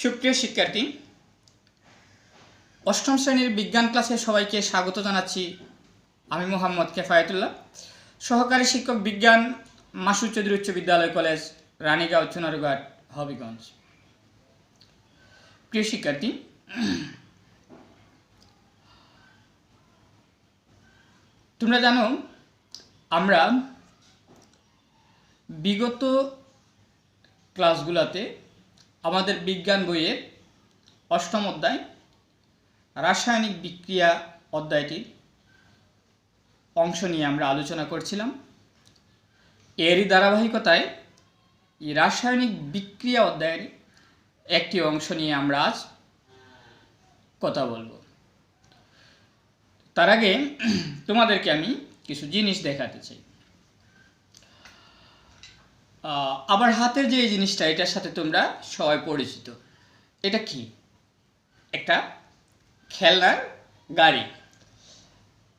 সুপ্রিয় শিক্ষার্থী, অষ্টম শ্রেণীর বিজ্ঞান ক্লাসে সবাইকে স্বাগত জানাচ্ছি। আমি মোহাম্মদ কেফায়েতুল্লাহ, সহকারী শিক্ষক বিজ্ঞান, মাসুদ চৌধুরী উচ্চ বিদ্যালয় কলেজ, রানীগাঁও, চুনারুঘাট, হবিগঞ্জ। প্রিয় শিক্ষার্থী, তোমরা জানো আমরা বিগত ক্লাসগুলোতে আমাদের বিজ্ঞান বইয়ের অষ্টম অধ্যায় রাসায়নিক বিক্রিয়া অধ্যায়টির অংশ নিয়ে আমরা আলোচনা করছিলাম। এরই ধারাবাহিকতায় এই রাসায়নিক বিক্রিয়া অধ্যায়ের একটি অংশ নিয়ে আমরা আজ কথা বলবো। তার আগে তোমাদেরকে আমি কিছু জিনিস দেখাতে চাই। আবার হাতের যে জিনিসটা, এটার সাথে তোমরা সবাই পরিচিত। এটা কি? একটা খেলনার গাড়ি।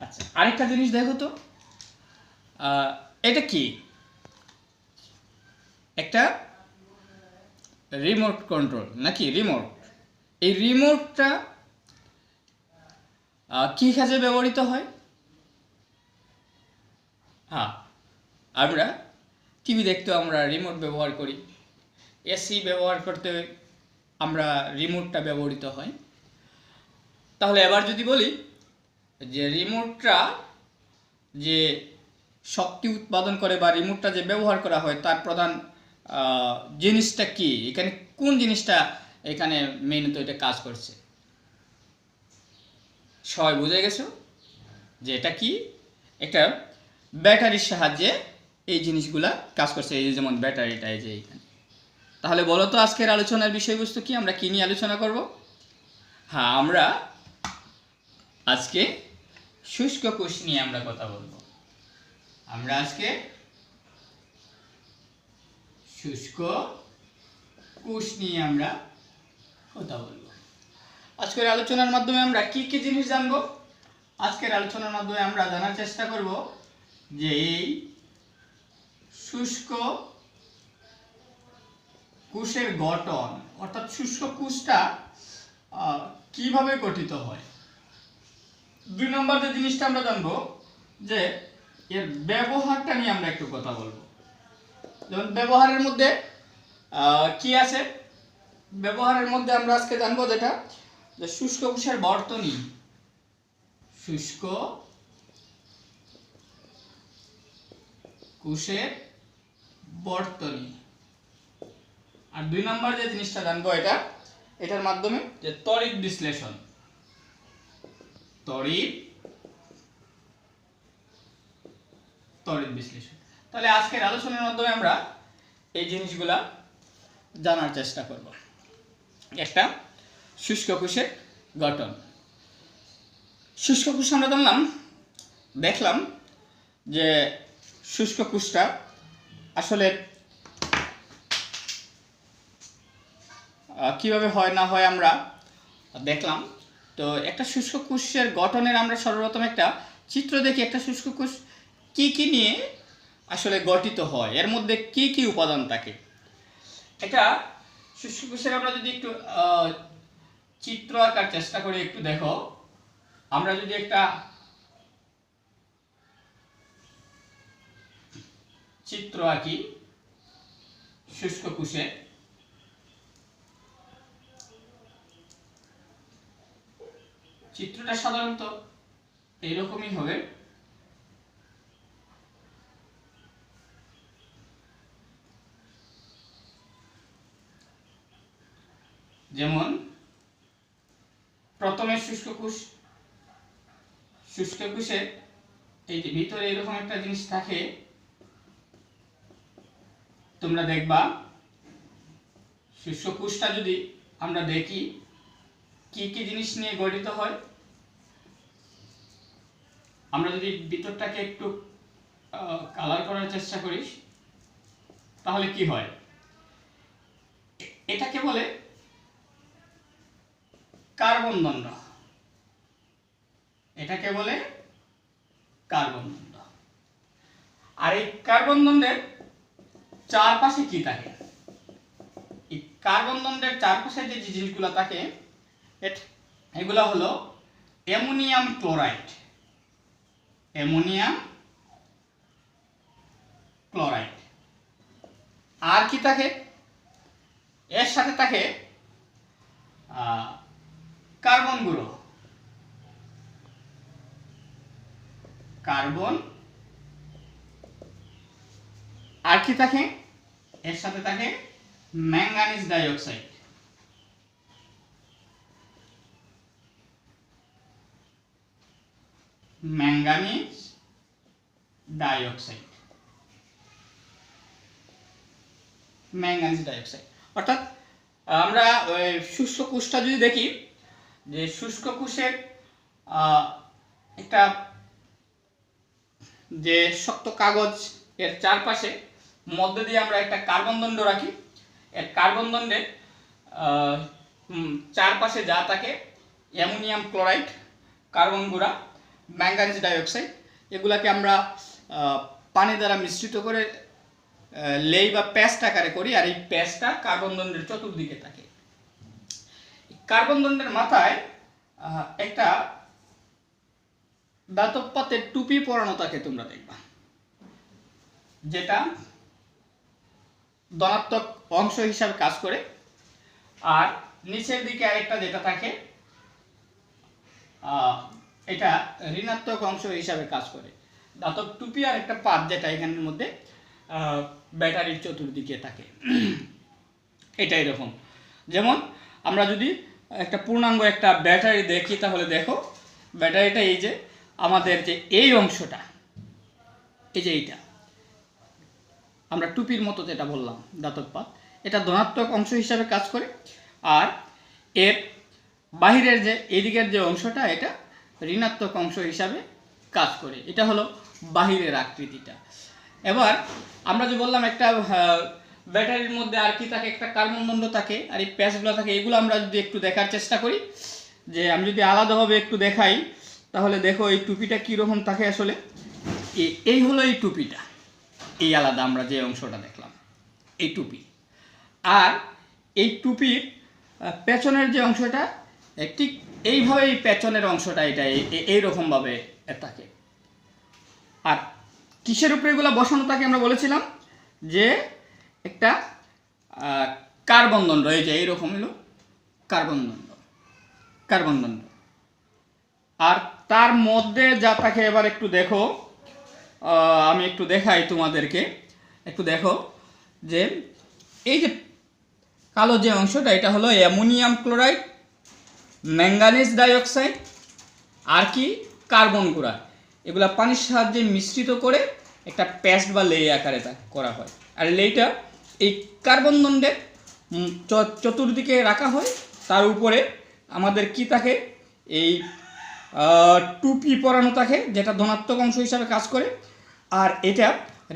আচ্ছা, আরেকটা জিনিস দেখো তো, এটা কি? একটা রিমোট কন্ট্রোল নাকি রিমোট। এই রিমোটটা কি কাজে ব্যবহৃত হয়? হ্যাঁ, আমরা টিভি দেখতে আমরা রিমোট ব্যবহার করি, এসি ব্যবহার করতে আমরা রিমোটটা ব্যবহৃত হয়। তাহলে এবার যদি বলি যে রিমোটটা যে শক্তি উৎপাদন করে বা রিমোটটা যে ব্যবহার করা হয় তার প্রধান জিনিসটা কি, এখানে কোন জিনিসটা এখানে মেইনত এটা কাজ করছে? সবাই বুঝে গেছো যে এটা কি? একটা ব্যাটারির সাহায্যে এই জিনিসগুলা কাজ করছে। এই যেমন ব্যাটারিটা এই যে এইখানে। তাহলে বলো তো আজকের আলোচনার বিষয়বস্তু কি? আমরা কি নিয়ে আলোচনা করব? হ্যাঁ, আমরা আজকে শুষ্ক কোষ নিয়ে আমরা কথা বলবো। আমরা আজকে শুষ্ক কোষ নিয়ে আমরা কথা বলবো। আজকের আলোচনার মাধ্যমে আমরা কি কি জিনিস জানবো? আজকের আলোচনার মাধ্যমে আমরা জানার চেষ্টা করব যে এই শুষ্ক কোষের গঠন, অর্থাৎ শুষ্ক কোষটা কিভাবে গঠিত হয়। 2 নম্বর যে জিনিসটা আমরা জানবো যে এর ব্যবহারটা নিয়ে আমরা একটু কথা বলবো। যেমন ব্যবহারের মধ্যে কি আছে? ব্যবহারের মধ্যে আমরা আজকে জানবো যেটা যে শুষ্ক কোষের বর্তনী, শুষ্ক কোষের বর্তনী। আর 2 নম্বর যে জিনিসটা জানবো এটার মাধ্যমে যে তড়িৎ বিশ্লেষণ, তড়িৎ বিশ্লেষণ। তাহলে আজকের আলোচনার মাধ্যমে আমরা এই জিনিসগুলা জানার চেষ্টা করব। একটা শুষ্ক কোষের গঠন। শুষ্ক কোষ আমরা দেখলাম যে শুষ্ক কোষটা আসলে কিভাবে হয় না হয় আমরা দেখলাম। তো একটা শুষ্ক কোষের গঠনের আমরা সর্বপ্রথম একটা চিত্র দেখি। একটা শুষ্ক কোষ কি কি নিয়ে আসলে গঠিত হয়, এর মধ্যে কি কি উপাদান থাকে। এটা শুষ্ক কোষের আমরা যদি একটু চিত্র আঁকার চেষ্টা করি, একটু দেখো। আমরা যদি একটা চিত্র আঁকি শুষ্ক কোষে, চিত্রটা সাধারণত এইরকমই হবে। যেমন প্রথমে শুষ্ক কোষে এই যে ভিতরে এরকম একটা জিনিস থাকে। তোমরা দেখবা শুষ্ক কোষটা যদি আমরা দেখি কি কি জিনিস নিয়ে গঠিত হয়। আমরা যদি ভিতরটাকে একটু কালার করার চেষ্টা করি তাহলে কি হয়? এটাকে বলে কার্বন দণ্ড। এটাকে বলে কার্বন দণ্ড। আর এই কার্বন দণ্ডের চারপাশে কি থাকে? এই কার্বন দণ্ডের চারপাশে যে জিনিসগুলো থাকে এগুলো হলো অ্যামোনিয়াম ক্লোরাইড। Ammonium chloride. আর কি থাকে? এর সাথে থাকে কার্বন গুঁড়ো। কার্বন। আর কি থাকে? এর সাথে থাকে manganese dioxide. Manganese dioxide. Manganese dioxide অর্থাৎ আমরা শুষ্ক কোষটা যদি দেখি, যে শুষ্ক কোষের একটা যে শক্ত কাগজ এর চারপাশে মধ্যে দিয়ে আমরা একটা কার্বন দণ্ড রাখি। এর কার্বন দণ্ডের চারপাশে যা থাকে অ্যামোনিয়াম ক্লোরাইড, কার্বন গুঁড়া, ম্যাঙ্গানিজ ডাইঅক্সাইড, এগুলাকে আমরা পানি দ্বারা মিশ্রিত করে লেই বা পেস্ট আকারে করি। আর এই পেস্টটা কার্বন দণ্ডের চতুর্দিকে থাকে। কার্বন দণ্ডের মাথায় একটা ধাতব পাতের টুপি পরানো থাকে, তোমরা দেখবা, যেটা ধনাত্মক অংশ হিসাবে কাজ করে। আর নিচের দিকে আরেকটা যেটা থাকে এটা ঋণাত্মক অংশ হিসাবে কাজ করে। ধাতব টুপি আর একটা পাত যেটা এখানের মধ্যে ব্যাটারির চতুর্দিকে থাকে। এটা এরকম। যেমন আমরা যদি একটা পূর্ণাঙ্গ একটা ব্যাটারি দেখি, তাহলে দেখো ব্যাটারিটা এই যে আমাদের যে এই অংশটা, এই যে এইটা আমরা টুপির মতো যেটা বললাম ধাতব পাত, এটা ধনাত্মক অংশ হিসাবে কাজ করে। আর এর বাহিরের যে এদিকের যে অংশটা, এটা ঋণাত্মক অংশ হিসাবে কাজ করে। এটা হলো বাহিরের আকৃতিটা। এবার আমরা যে বললাম একটা ব্যাটারির মধ্যে আর কি থাকে, একটা কার্বন দণ্ড থাকে আর এই প্যাচগুলো থাকে। এগুলো আমরা যদি একটু দেখার চেষ্টা করি, যে আমি যদি আলাদাভাবে একটু দেখাই, তাহলে দেখো এই টুপিটা কীরকম থাকে আসলে। এই হলো এই টুপিটা, এই আলাদা আমরা যে অংশটা দেখলাম এই টুপি। আর এই টুপির পেছনের যে অংশটা ঠিক এইভাবে, এই পেছনের অংশটা এটা এইরকমভাবে থাকে। আর কিসের উপরে এগুলো বসানো থাকে আমরা বলেছিলাম যে একটা কার্বন দণ্ড, এই যে এইরকম হলো কার্বন দণ্ড। কার্বন দণ্ড। আর তার মধ্যে যা থাকে, এবার একটু দেখো, আমি একটু দেখাই তোমাদেরকে, একটু দেখো যে এই যে কালো যে অংশটা, এটা হলো অ্যামোনিয়াম ক্লোরাইড, ম্যাঙ্গানিজ ডাইঅক্সাইড আর কি কার্বন গুঁড়া। এগুলা পানির সাহায্যে মিশ্রিত করে একটা পেস্ট বা লেই আকারে করা হয়। আর লেইটা এই কার্বন দণ্ডের চতুর্দিকে রাখা হয়। তার উপরে আমাদের কি থাকে, এই টুপি পরানো থাকে, যেটা ধনাত্মক অংশ হিসাবে কাজ করে। আর এটা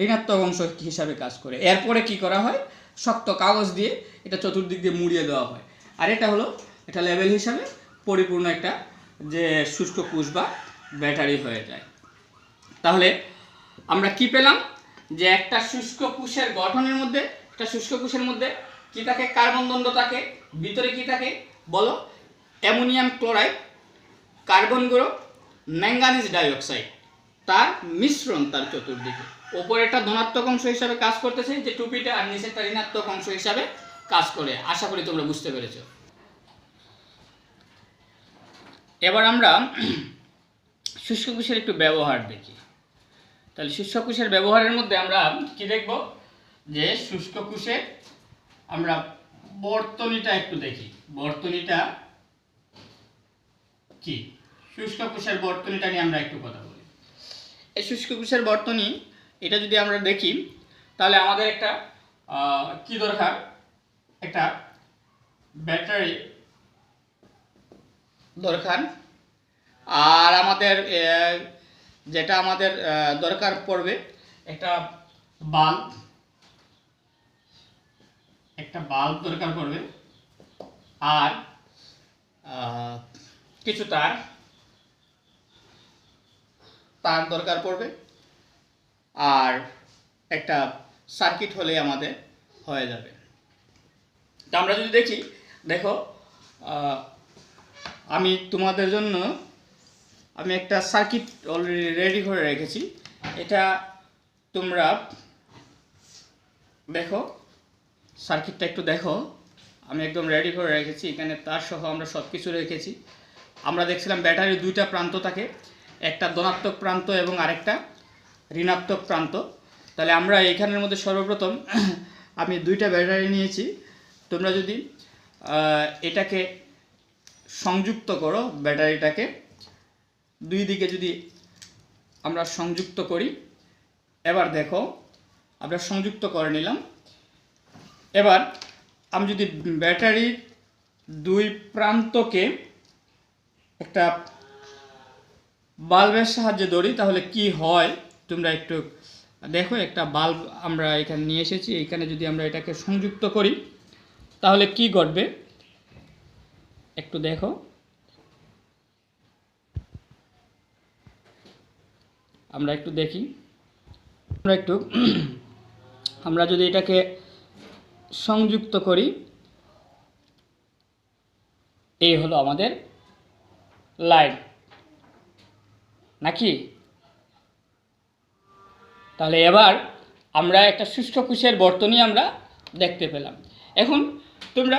ঋণাত্মক অংশ হিসাবে কাজ করে। এরপরে কি করা হয়, শক্ত কাগজ দিয়ে এটা চতুর্দিক দিয়ে মুড়িয়ে দেওয়া হয়। আর এটা হলো এটা লেভেল হিসাবে পরিপূর্ণ একটা যে শুষ্ক কোষ বা ব্যাটারি হয়ে যায়। তাহলে আমরা কি পেলাম, যে একটা শুষ্ক কোষের গঠনের মধ্যে, একটা শুষ্ক কোষের মধ্যে কি থাকে, কার্বন দণ্ড থাকে। ভিতরে কি থাকে বলো, অ্যামোনিয়াম ক্লোরাইড, কার্বন গুঁড়ো, ম্যাঙ্গানিজ ডাইঅক্সাইড, তার মিশ্রণ তার চতুর্দিকে। ওপরে একটা ধনাত্মক অংশ হিসাবে কাজ করতেছে যে টুপিটা, আর নিচেরটা ঋণাত্মক অংশ হিসাবে কাজ করে। আশা করি তোমরা বুঝতে পেরেছ। এবার আমরা শুষ্ক কোষের একটু ব্যবহার দেখি। তাহলে শুষ্ক কোষের ব্যবহারের মধ্যে আমরা কি দেখব, যে শুষ্ক কোষে আমরা বর্তনীটা একটু দেখি। বর্তনীটা কি, শুষ্ক কোষের বর্তনীটা নিয়ে আমরা একটু কথা বলি। এই শুষ্ক কোষের বর্তনী এটা যদি আমরা দেখি, তাহলে আমাদের একটা কি দরকার, একটা ব্যাটারি দরকার। আর আমাদের যেটা আমাদের দরকার পড়বে, একটা বাল্ব, একটা বাল্ব দরকার পড়বে। আর কিছু তার দরকার পড়বে। আর একটা সার্কিট হলে আমাদের হয়ে যাবে। তা আমরা যদি দেখি, দেখো আমি তোমাদের জন্য আমি একটা সার্কিট অলরেডি রেডি করে রেখেছি। এটা তোমরা দেখো, সার্কিটটা একটু দেখো, আমি একদম রেডি করে রেখেছি। এখানে তার সহ আমরা সব কিছু রেখেছি। আমরা দেখছিলাম ব্যাটারির দুইটা প্রান্ত থাকে, একটা ধনাত্মক প্রান্ত এবং আরেকটা ঋণাত্মক প্রান্ত। তাহলে আমরা এইখানের মধ্যে সর্বপ্রথম আমি দুইটা ব্যাটারি নিয়েছি। তোমরা যদি এটাকে সংযুক্ত করো, ব্যাটারিটাকে দুই দিকে যদি আমরা সংযুক্ত করি, এবার দেখো আমরা সংযুক্ত করে নিলাম। এবার আমি যদি ব্যাটারির দুই প্রান্তকে একটা বাল্বের সাহায্যে ধরি তাহলে কি হয় তোমরা একটু দেখো। একটা বাল্ব আমরা এখানে নিয়ে এসেছি, এখানে যদি আমরা এটাকে সংযুক্ত করি তাহলে কি ঘটবে একটু দেখো। আমরা একটু দেখি, আমরা যদি এটাকে সংযুক্ত করি, এই হলো আমাদের লাইট নাকি। তাহলে এবার আমরা একটা শুষ্ক কোষের বর্তনী আমরা দেখতে পেলাম। এখন তোমরা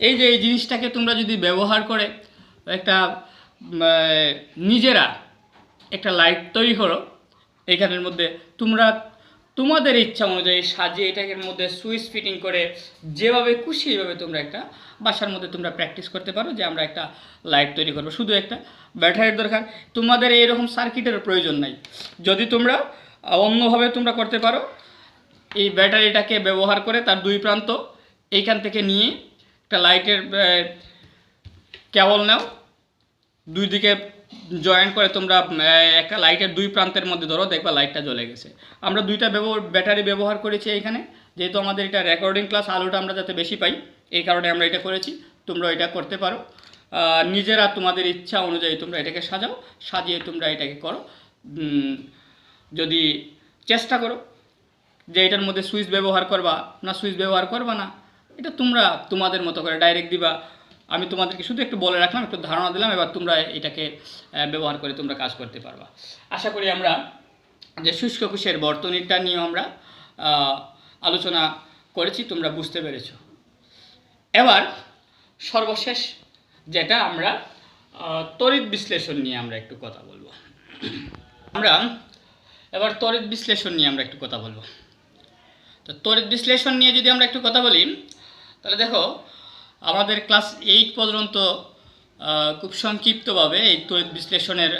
এই যে এই জিনিসটাকে তোমরা যদি ব্যবহার করে একটা নিজেরা একটা লাইট তৈরি করো, এখানের মধ্যে তোমরা তোমাদের ইচ্ছা অনুযায়ী সাজিয়ে এটাকে মধ্যে সুইচ ফিটিং করে যেভাবে খুশি এইভাবে তোমরা একটা বাসার মধ্যে তোমরা প্র্যাকটিস করতে পারো যে আমরা একটা লাইট তৈরি করবো। শুধু একটা ব্যাটারির দরকার, তোমাদের এইরকম সার্কিটের প্রয়োজন নাই। যদি তোমরা অন্যভাবে তোমরা করতে পারো, এই ব্যাটারিটাকে ব্যবহার করে তার দুই প্রান্ত এইখান থেকে নিয়ে একটা লাইটের কেবল নাও, দুই দিকে জয়েন্ট করে তোমরা একটা লাইটের দুই প্রান্তের মধ্যে ধরো, দেখবা লাইটটা জ্বলে গেছে। আমরা দুইটা ব্যাটারি ব্যবহার করেছি এইখানে, যেহেতু আমাদের এটা রেকর্ডিং ক্লাস, আলোটা আমরা যাতে বেশি পাই এই কারণে আমরা এটা করেছি। তোমরা এটা করতে পারো নিজেরা, তোমাদের ইচ্ছা অনুযায়ী তোমরা এটাকে সাজিয়ে তোমরা এটাকে করো। যদি চেষ্টা করো যে এটার মধ্যে সুইচ ব্যবহার করবা না সুইচ ব্যবহার করবা না, এটা তোমরা তোমাদের মতো করে ডাইরেক্ট দিবা। আমি তোমাদেরকে শুধু একটু বলে রাখলাম, একটু ধারণা দিলাম, এবার তোমরা এটাকে ব্যবহার করে তোমরা কাজ করতে পারবা। আশা করি আমরা যে শুষ্ক কোষের বর্তনীটা নিয়েও আমরা আলোচনা করেছি, তোমরা বুঝতে পেরেছো। এবার সর্বশেষ যেটা আমরা তড়িৎ বিশ্লেষণ নিয়ে আমরা একটু কথা বলবো। এবার তড়িৎ বিশ্লেষণ নিয়ে আমরা একটু কথা বলবো। তো তড়িৎ বিশ্লেষণ নিয়ে যদি আমরা একটু কথা বলি, তাহলে দেখো আমাদের ক্লাস 8 পর্যন্ত খুব সংক্ষিপ্তভাবে এই তড়িৎ বিশ্লেষণের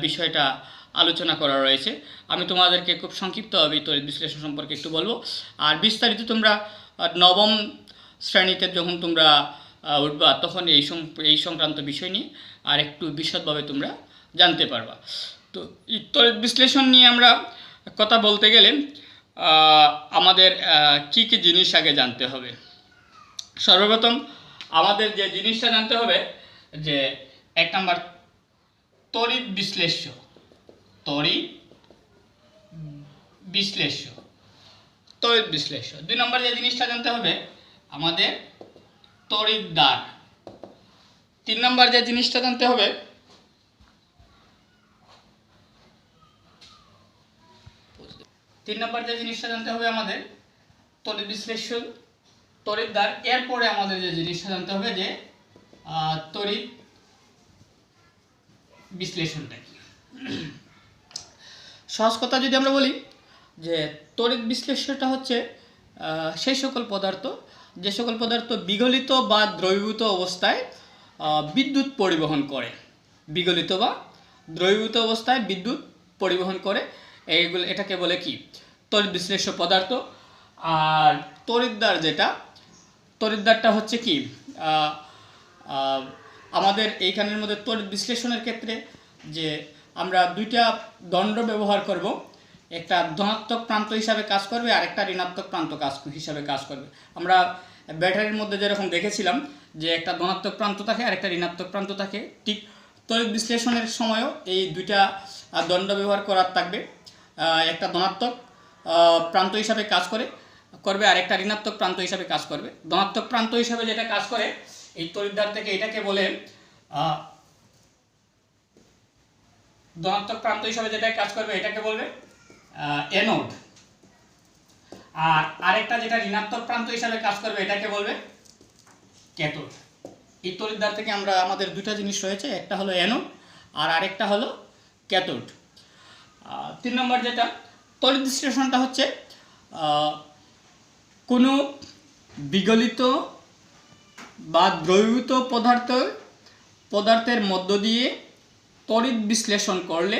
বিষয়টা আলোচনা করা রয়েছে। আমি তোমাদেরকে খুব সংক্ষিপ্তভাবে তড়িৎ বিশ্লেষণ সম্পর্কে একটু বলবো। আর বিস্তারিত তোমরা নবম শ্রেণীতে যখন তোমরা উঠবা তখন এই সংক্রান্ত বিষয় নিয়ে আর একটু বিশদভাবে তোমরা জানতে পারবা। তো এই তড়িৎ বিশ্লেষণ নিয়ে আমরা কথা বলতে গেলে আমাদের কি কি জিনিস আগে জানতে হবে। সর্বপ্রথম আমাদের যে জিনিসটা জানতে হবে যে 1 নম্বর তড়িৎ বিশ্লেষ্য, তড়িৎ বিশ্লেষ্য। 2 নম্বর যে জিনিসটা জানতে হবে আমাদের তড়িৎদ্বার। 3 নম্বর যে জিনিসটা জানতে হবে আমাদের তড়িৎ বিশ্লেষ্য, তড়িৎদ্বার। এরপরে আমাদের যে জিনিসটা জানতে হবে যে তড়িৎ বিশ্লেষণটা কি। সহজ কথা যদি আমরা বলি যে তড়িৎ বিশ্লেষ্যটা হচ্ছে সেই সকল পদার্থ বিগলিত বা দ্রবীভূত অবস্থায় বিদ্যুৎ পরিবহন করে, এইগুলো এটাকে বলে কি তড়িৎ বিশ্লেষ্য পদার্থ। আর তড়িৎদ্বারটা হচ্ছে কি আমাদের এইখানের মধ্যে তড়িৎ বিশ্লেষণের ক্ষেত্রে যে আমরা দুইটা দণ্ড ব্যবহার করব, একটা ধনাত্মক প্রান্ত হিসাবে কাজ করবে আর একটা ঋণাত্মক প্রান্ত হিসাবে কাজ করবে। আমরা ব্যাটারির মধ্যে যেরকম দেখেছিলাম যে একটা ধনাত্মক প্রান্ত থাকে আর একটা ঋণাত্মক প্রান্ত থাকে, ঠিক তড়িৎ বিশ্লেষণের সময়ও এই দুইটা দণ্ড ব্যবহার করার থাকবে। একটা ধনাত্মক প্রান্ত হিসাবে কাজ করে করবে আর একটা ঋণাত্মক প্রান্ত হিসাবে কাজ করবে। ধনাত্মক প্রান্ত হিসাবে যেটা কাজ করে এই তড়িৎদ্বার থেকে এটাকে বলে ধনাত্মক প্রান্ত হিসাবে যেটা কাজ করবে এটাকে বলবে অ্যানোড, আর আরেকটা যেটা ঋণাত্মক প্রান্ত হিসাবে কাজ করবে এটাকে বলবে ক্যাথোড। এই তড়িৎদ্বার থেকে আমরা আমাদের দুটো জিনিস রয়েছে, একটা হলো অ্যানোড আর আরেকটা হলো ক্যাথোড। 3 নম্বর যেটা তড়িৎ বিশ্লেষণটা হচ্ছে কোনো বিগলিত বা দ্রবীভূত পদার্থের মধ্য দিয়ে তড়িৎ বিশ্লেষণ করলে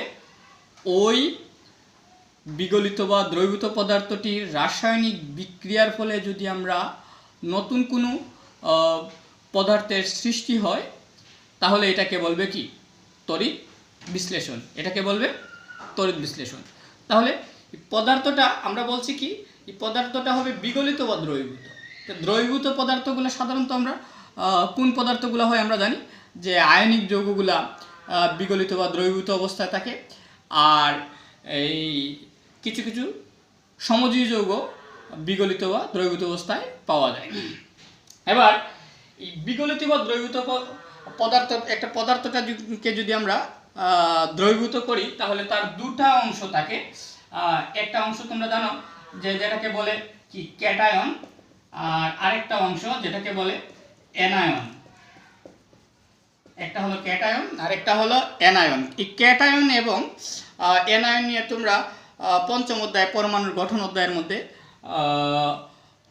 ওই বিগলিত বা দ্রবীভূত পদার্থটির রাসায়নিক বিক্রিয়ার ফলে যদি আমরা নতুন কোনো পদার্থের সৃষ্টি হয় তাহলে এটাকে বলবে কি তড়িৎ বিশ্লেষণ। এটাকে বলবে তড়িৎ বিশ্লেষণ। তাহলে পদার্থটা আমরা বলছি কি এই পদার্থটা হবে বিগলিত বা দ্রবীভূত। তো দ্রবীভূত পদার্থগুলো সাধারণত আমরা কোন পদার্থগুলো হয় আমরা জানি যে আয়নিক যৌগগুলা বিগলিত বা দ্রবীভূত অবস্থায় থাকে, আর এই কিছু কিছু সমযোজী যৌগ বিগলিত বা দ্রবীভূত অবস্থায় পাওয়া যায়। এবার এই বিগলিত বা দ্রবীভূত একটা পদার্থটাকে যদি আমরা দ্রবীভূত করি তাহলে তার দুটা অংশ থাকে। একটা অংশ তোমরা জানো যে যেটাকে বলে কি ক্যাটায়ন, আর আরেকটা অংশ যেটাকে বলে অ্যানায়ন। একটা হলো ক্যাটায়ন আর একটা হলো অ্যানায়ন। এই ক্যাটায়ন এবং অ্যানায়ন নিয়ে তোমরা পঞ্চম অধ্যায় পরমাণুর গঠন অধ্যায়ের মধ্যে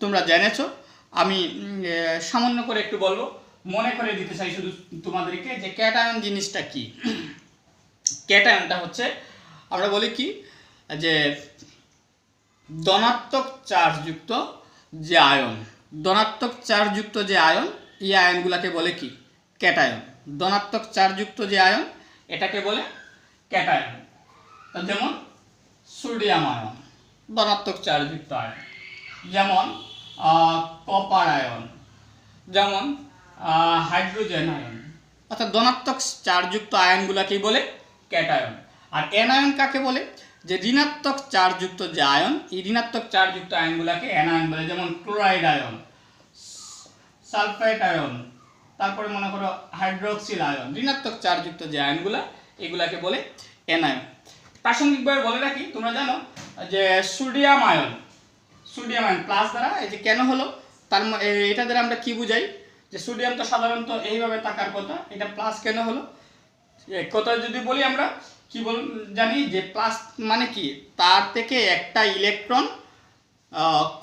তোমরা জেনেছো। আমি সামান্য করে একটু বলবো, মনে করে দিতে চাই শুধু তোমাদেরকে যে ক্যাটায়ন জিনিসটা কি। ক্যাটায়নটা হচ্ছে আমরা বলি কি যে ধনাত্মক চার্জযুক্ত যে আয়ন, ধনাত্মক চার্জযুক্ত যে আয়ন, এই আয়নগুলোকে বলে কি ক্যাটায়ন। ধনাত্মক চার্জযুক্ত যে আয়ন এটাকে বলে ক্যাটায়ন। যেমন সোডিয়াম আয়ন ধনাত্মক চার্জযুক্ত আয়ন, যেমন কপার আয়ন, যেমন হাইড্রোজেন আয়ন। অর্থাৎ ধনাত্মক চার্জযুক্ত আয়নগুলোকেই বলে ক্যাটায়ন। আর অ্যানায়ন কাকে বলে যে ঋণাত্মক চার্জযুক্ত যে আয়ন, এই ঋণাত্মক চার্জযুক্ত আয়নগুলোকে অ্যানায়ন বলে। যেমন ক্লোরাইড আয়ন, সালফাইড আয়ন, তারপরে মনে করো হাইড্রোক্সিল আয়ন, ঋণাত্মক চার্জযুক্ত যে আয়নগুলো এগুলাকে বলে অ্যানায়ন। প্রাসঙ্গিকভাবে বলে রাখি, তোমরা জানো যে সোডিয়াম আয়ন প্লাস দ্বারা, এই যে কেন হলো তার এটা দ্বারা আমরা কি বুঝাই যে সোডিয়াম তো সাধারণত এইভাবে থাকার কথা, এটা প্লাস কেন হলো এক কথা যদি বলি আমরা কি জানি যে প্লাস মানে কি তার থেকে একটা ইলেকট্রন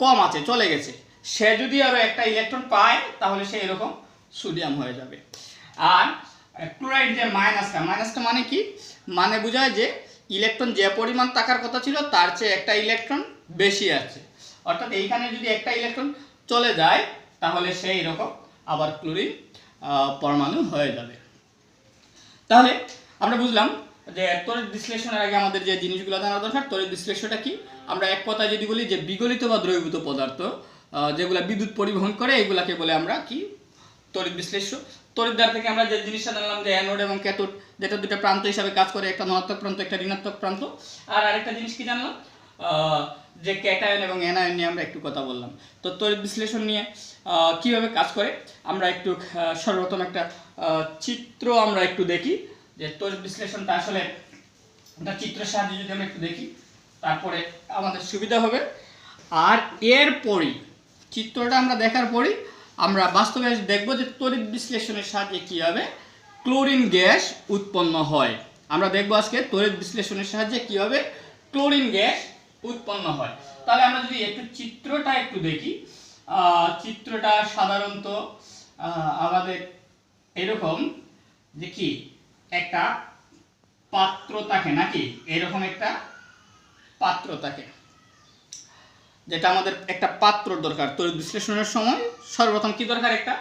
কম আছে, চলে গেছে, সে যদি আরো একটা ইলেকট্রন পায় তাহলে সে এরকম সোডিয়াম হয়ে যাবে। আর ক্লোরাইড যে মাইনাসটা মানে কি, মানে বোঝায় যে ইলেকট্রন যে পরিমাণ থাকার কথা ছিল তার চেয়ে একটা ইলেকট্রন বেশি আছে, অর্থাৎ এইখানে যদি একটা ইলেকট্রন চলে যায় তাহলে সে এরকম আবার ক্লোরিন পরমাণু হয়ে যাবে। তাহলে আমরা বুঝলাম যে তড়িৎ বিশ্লেষণের আগে আমাদের যে জিনিসগুলো জানা দরকার। তড়িৎ বিশ্লেষণটা কি, আমরা এক কথা যদি বলি যে বিগলিত বা দ্রবীভূত পদার্থ যেগুলো বিদ্যুৎ পরিবহন করে এগুলাকে বলে আমরা কি তড়িৎ বিশ্লেষ্য। তড়িৎদ্বার থেকে আমরা যে জিনিসটা জানলাম যে অ্যানোড এবং ক্যাথোড, যেটা দুটো প্রান্ত হিসাবে কাজ করে, একটা ধনাত্মক প্রান্ত একটা ঋণাত্মক প্রান্ত। আর আরেকটা জিনিস কি জানলাম যে ক্যাটায়ন এবং অ্যানায়ন নিয়ে আমরা একটু কথা বললাম। তো তড়িৎ বিশ্লেষণ নিয়ে কিভাবে কাজ করে আমরা একটু সর্বপ্রথম একটা চিত্র আমরা একটু দেখি যে তড়িৎ বিশ্লেষণটা আসলে একটা চিত্রের সাহায্যে যদি আমরা একটু দেখি তারপরে আমাদের সুবিধা হবে। আর এরপরই চিত্রটা আমরা দেখার পরই আমরা বাস্তবে দেখব যে তড়িৎ বিশ্লেষণের সাহায্যে কীভাবে ক্লোরিন গ্যাস উৎপন্ন হয়। আমরা দেখব আজকে তড়িৎ বিশ্লেষণের সাহায্যে কীভাবে ক্লোরিন গ্যাস উৎপন্ন হয়। তাহলে আমরা যদি একটু চিত্রটা একটু দেখি, চিত্রটা সাধারণত আমাদের এরকম যে কি একটা পাত্র থাকে নাকি, এরকম একটা পাত্র থাকে, যেটা আমাদের একটা পাত্র দরকার তড়িৎ বিশ্লেষণের সময়। সর্বপ্রথম কি দরকার, একটা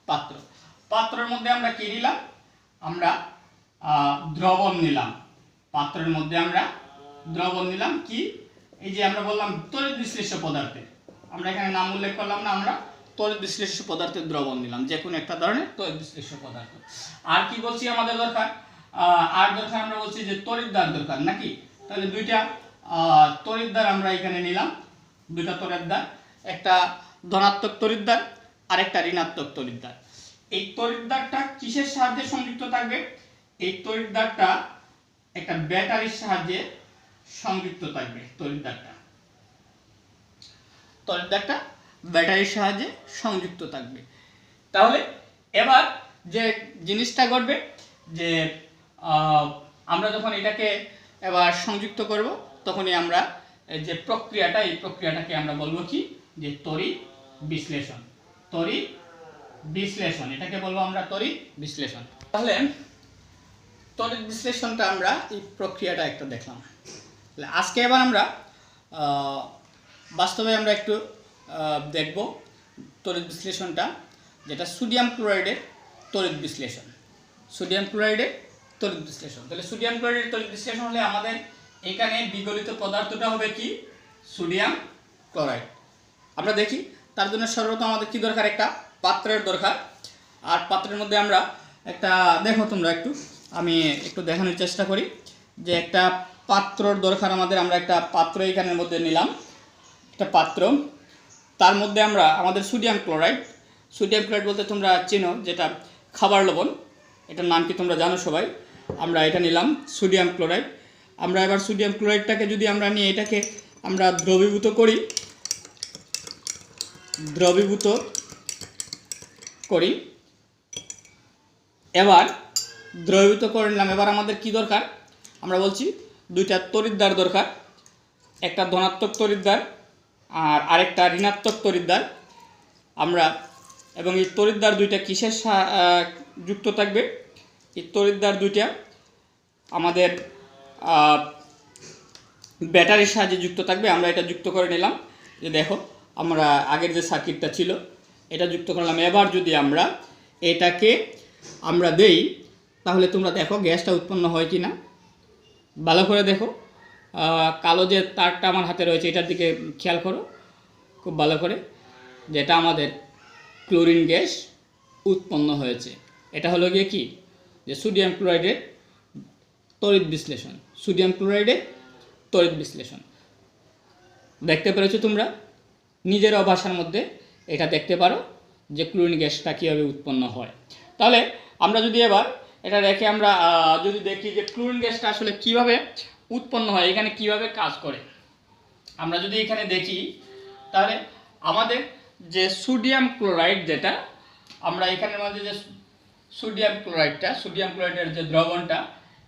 পাত্র। পাত্রের মধ্যে আমরা কি নিলাম, আমরা দ্রবণ নিলাম। পাত্রের মধ্যে আমরা দ্রবণ নিলাম কি, এই যে আমরা বললাম তড়িৎ বিশ্লেষ্য পদার্থে, আমরা এখানে নাম উল্লেখ করলাম না, আমরা তড়িৎ বিশ্লেষ্য পদার্থের দ্রবণ নিলাম, যে কোনো একটা ধরনের তড়িৎ বিশ্লেষ্য পদার্থ। আর কি বলছি আমাদের দরকার, আর দরকার আমরা বলছি যে তড়িৎদ্বার দরকার নাকি। তাহলে দুইটা তড়িৎদ্বার আমরা এখানে নিলাম, দুইটা তড়িৎদ্বার। একটা ধনাত্মক তড়িৎদ্বার আর একটা ঋণাত্মক তড়িৎদ্বার। এই তড়িৎদ্বারটা কিসের সাহায্যে সংযুক্ত থাকবে? এই তড়িৎদ্বারটা একটা ব্যাটারির সাহায্যে সংযুক্ত থাকবে। তড়িৎদ্বারটা ব্যাটারির সাহায্যে সংযুক্ত থাকবে। তাহলে এবার যে জিনিসটা ঘটবে যে আমরা যখন এটাকে এবার সংযুক্ত করব তখনই আমরা যে প্রক্রিয়াটা, এই প্রক্রিয়াটাকে আমরা বলবো কি, যে তড়িৎ বিশ্লেষণ। তড়িৎ বিশ্লেষণ, এটাকে বলবো আমরা তড়িৎ বিশ্লেষণ। তাহলে তড়িৎ বিশ্লেষণটা আমরা এই প্রক্রিয়াটা একটা দেখলাম। আজকে এবার আমরা বাস্তবে আমরা একটু দেখব তড়িৎ বিশ্লেষণটা, যেটা সোডিয়াম ক্লোরাইডের তড়িৎ বিশ্লেষণ। সোডিয়াম ক্লোরাইডের তড়িৎ বিশ্লেষণ। তাহলে সোডিয়াম ক্লোরাইডের তড়িৎ বিশ্লেষণ হলে আমাদের এখানে বিগলিত পদার্থটা হবে কি, সোডিয়াম ক্লোরাইড। আমরা দেখি তার জন্য সর্বপ্রথম আমাদের কি দরকার, একটা পাত্রের দরকার। আর পাত্রের মধ্যে আমরা একটা, দেখো তোমরা একটু, আমি একটু দেখানোর চেষ্টা করি যে একটা পাত্রর দরকার আমাদের। আমরা একটা পাত্র এখানের মধ্যে নিলাম, একটা পাত্র, তার মধ্যে আমরা আমাদের সোডিয়াম ক্লোরাইড বলতে তোমরা চেনো, যেটা খাবার লবণ, এটার নাম কি তোমরা জানো সবাই। আমরা এটা নিলাম সোডিয়াম ক্লোরাইড। আমরা এবার সোডিয়াম ক্লোরাইডটাকে যদি আমরা নিয়ে এটাকে আমরা দ্রবীভূত করি, এবার দ্রবীভূত করে নিলাম। এবার আমাদের কি দরকার, আমরা বলছি দুইটা তড়িৎদ্বার দরকার, একটা ধনাত্মক তড়িৎদ্বার আর আরেকটা ঋণাত্মক তড়িৎদ্বার। আমরা এবং এই তড়িৎদ্বার দুইটা কিসের যুক্ত থাকবে? এই তড়িৎদ্বার দুইটা আমাদের ব্যাটারির সাহায্যে যুক্ত থাকবে। আমরা এটা যুক্ত করে নিলাম, যে দেখো আমরা আগের যে সার্কিটটা ছিল এটা যুক্ত করলাম। এবার যদি আমরা এটাকে আমরা দেই, তাহলে তোমরা দেখো গ্যাসটা উৎপন্ন হয় কি না, ভালো করে দেখো। কালো যে তারটা আমার হাতে রয়েছে এটার দিকে খেয়াল করো খুব ভালো করে, যেটা আমাদের ক্লোরিন গ্যাস উৎপন্ন হয়েছে। এটা হলো গিয়ে কি, যে সোডিয়াম ক্লোরাইডের তড়িৎ বিশ্লেষণ। সোডিয়াম ক্লোরাইডের তড়িৎ বিশ্লেষণ দেখতে পেরেছো তোমরা, নিজের ভাষার মধ্যে এটা দেখতে পারো যে ক্লোরিন গ্যাসটা কীভাবে উৎপন্ন হয়। তাহলে আমরা যদি এবার এটা রেখে আমরা যদি দেখি যে ক্লোরিন গ্যাসটা আসলে কিভাবে উৎপন্ন হয়, এখানে কিভাবে কাজ করে, আমরা যদি এখানে দেখি, তাহলে আমাদের যে সোডিয়াম ক্লোরাইড, যেটা আমরা এখানের মধ্যে যে সোডিয়াম ক্লোরাইডের যে দ্রবণটা,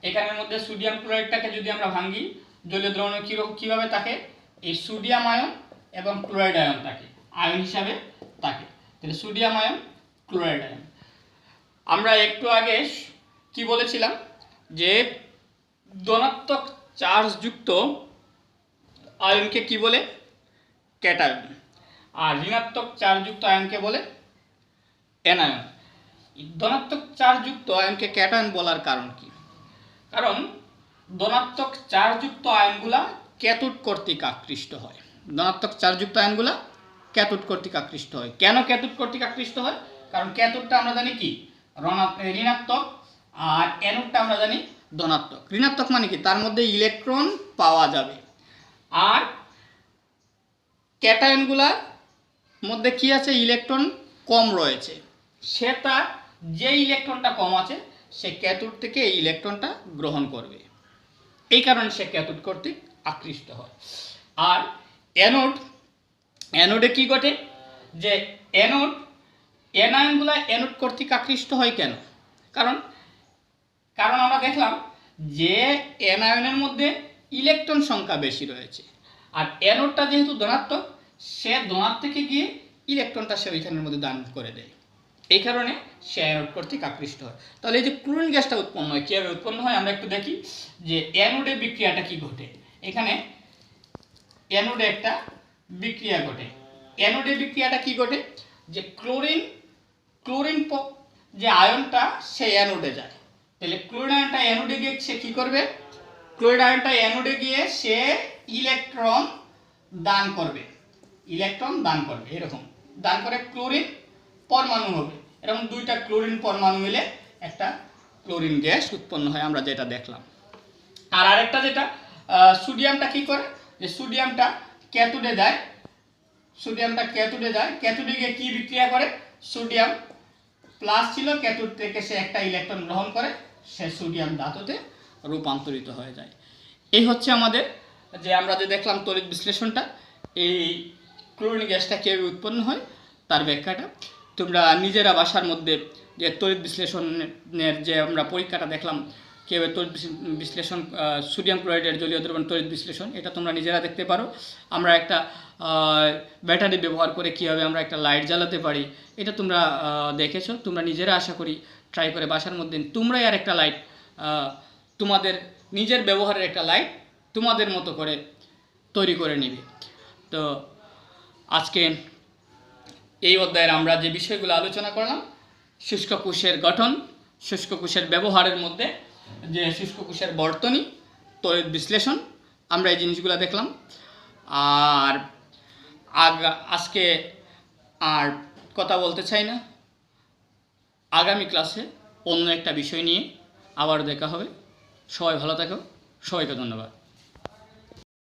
এখানের মধ্যে সোডিয়াম ক্লোরাইডটাকে যদি আমরা ভাঙি জলীয় দ্রবণে কীভাবে থাকে, এই সোডিয়াম আয়ন এবং ক্লোরাইড আয়ন থাকে, আয়ন হিসাবে থাকে। তাহলে সোডিয়াম আয়ন, ক্লোরাইড আয়ন। আমরা একটু আগে কি বলেছিলাম, যে ধনাত্মক চার্জযুক্ত আয়নকে কি বলে, ক্যাটায়ন, আর ঋণাত্মক চার্জযুক্ত আয়নকে বলে অ্যানায়ন। ধনাত্মক চার্জযুক্ত আয়নকে ক্যাটায়ন বলার কারণ কি? কারণ ধনাত্মক চার্জযুক্ত আয়নগুলা ক্যাথোড কর্তৃক আকৃষ্ট হয়। ধনাত্মক চার্জযুক্ত আয়নগুলা ক্যাথোড কর্তৃক আকৃষ্ট হয়। কেন ক্যাথোড কর্তৃক আকৃষ্ট হয়? কারণ ক্যাথোডটা আমরা জানি কি, ঋণাত্মক, আর অ্যানোডটা আমরা জানি ধনাত্মক। ঋণাত্মক মানে কি, তার মধ্যে ইলেকট্রন পাওয়া যাবে। আর ক্যাটায়নগুলার মধ্যে কি আছে, ইলেকট্রন কম রয়েছে। সে তার যে ইলেকট্রনটা কম আছে সে ক্যাথোড থেকে এই ইলেকট্রনটা গ্রহণ করবে, এই কারণে সে ক্যাথোড কর্তৃক আকৃষ্ট হয়। আর অ্যানোডে কি ঘটে, যে অ্যানায়নগুলা অ্যানোড কর্তৃক আকৃষ্ট হয় কেন? কারণ আমরা দেখলাম যে অ্যানায়নের মধ্যে ইলেকট্রন সংখ্যা বেশি রয়েছে, আর অ্যানোডটা যেহেতু ধনাত্মক, সে ধনাত্মক থেকে গিয়ে ইলেকট্রনটা সে ওইখানের মধ্যে দান করে দেয়, এই কারণে সে অ্যানোড কর্তৃক আকৃষ্ট হয়। তাহলে এই যে ক্লোরিন গ্যাসটা উৎপন্ন হয়, কীভাবে উৎপন্ন হয় আমরা একটু দেখি, যে অ্যানোডে বিক্রিয়াটা কি ঘটে। এখানে অ্যানোডে একটা বিক্রিয়া ঘটে। অ্যানোডে বিক্রিয়াটা কি ঘটে, যে ক্লোরিন যে আয়নটা সে অ্যানোডে যায়। তাহলে ক্লোরিন আয়নটা অ্যানোডে গিয়ে সে কি করবে, ক্লোরিন আয়নটা অ্যানোডে গিয়ে সে ইলেকট্রন দান করবে, এরকম দান করে ক্লোরিন পরমাণু হবে। এরকম দুইটা ক্লোরিন পরমাণু মিলে একটা ক্লোরিন গ্যাস উৎপন্ন হয়, আমরা যেটা দেখলাম। আর আরেকটা যেটা সোডিয়ামটা কি করে, যে সোডিয়ামটা ক্যাথোডে যায়, সোডিয়ামটা ক্যাথোডে যায়, ক্যাথোডে গিয়ে কী বিক্রিয়া করে, সোডিয়াম প্লাস ছিল, ক্যাথোড থেকে সে একটা ইলেকট্রন গ্রহণ করে, সে সোডিয়াম ধাতুতে রূপান্তরিত হয়ে যায়। এই হচ্ছে আমাদের যে আমরা যে দেখলাম তড়িৎ বিশ্লেষণটা, এই ক্লোরিন গ্যাসটা কীভাবে উৎপন্ন হয় তার ব্যাখ্যাটা তোমরা নিজেরা বাসার মধ্যে যে তড়িৎ বিশ্লেষণের যে আমরা পরীক্ষাটা দেখলাম কীভাবে তড়িৎ বিশ্লেষণ সোডিয়াম ক্লোরাইডের জলীয় দ্রবণ তড়িৎ বিশ্লেষণ, এটা তোমরা নিজেরা দেখতে পারো। আমরা একটা ব্যাটারি ব্যবহার করে কীভাবে আমরা একটা লাইট জ্বালাতে পারি, এটা তোমরা দেখেছো। তোমরা নিজেরা আশা করি ট্রাই করে বাসার মধ্যে তোমরাই আর একটা লাইট, তোমাদের নিজের ব্যবহারের একটা লাইট তোমাদের মতো করে তৈরি করে নিবে। তো আজকে এই অধ্যায়ের আমরা যে বিষয়গুলো আলোচনা করলাম, শুষ্ক কোষের গঠন, শুষ্ক কোষের ব্যবহারের মধ্যে যে শুষ্ক কোষের বর্তনী, তড়িৎ বিশ্লেষণ, আমরা এই জিনিসগুলো দেখলাম। আর আজকে আর কথা বলতে চাই না, আগামী ক্লাসে অন্য একটা বিষয় নিয়ে আবার দেখা হবে। সবাই ভালো থাকো, সবাইকে ধন্যবাদ।